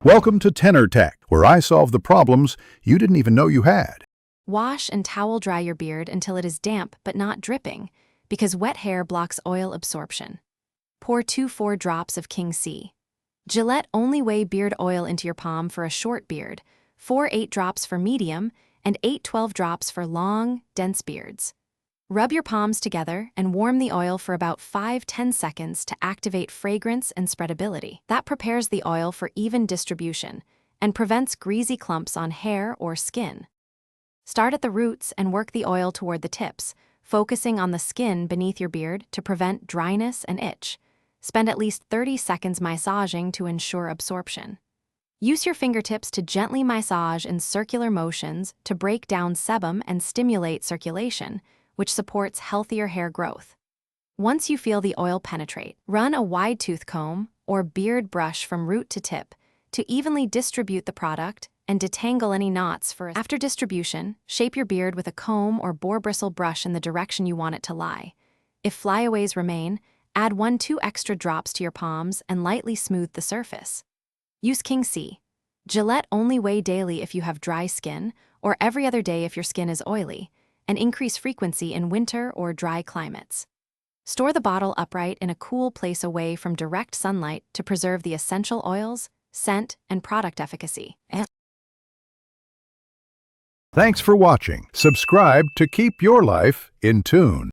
Welcome to Tenor Tech, where I solve the problems you didn't even know you had. Wash and towel dry your beard until it is damp but not dripping, because wet hair blocks oil absorption. Pour 2-4 drops of King C. Gillette only weigh beard oil into your palm for a short beard, 4-8 drops for medium, and 8-12 drops for long, dense beards. Rub your palms together and warm the oil for about 5-10 seconds to activate fragrance and spreadability. That prepares the oil for even distribution and prevents greasy clumps on hair or skin. Start at the roots and work the oil toward the tips, focusing on the skin beneath your beard to prevent dryness and itch. Spend at least 30 seconds massaging to ensure absorption. Use your fingertips to gently massage in circular motions to break down sebum and stimulate circulation, which supports healthier hair growth. Once you feel the oil penetrate, run a wide tooth comb or beard brush from root to tip to evenly distribute the product and detangle any knots. After distribution, shape your beard with a comb or boar bristle brush in the direction you want it to lie. If flyaways remain, add 1-2 extra drops to your palms and lightly smooth the surface. Use King C. Gillette only weigh daily if you have dry skin or every other day if your skin is oily, and increase frequency in winter or dry climates. Store the bottle upright in a cool place away from direct sunlight to preserve the essential oils, scent, and product efficacy. Thanks for watching. Subscribe to keep your life in tune.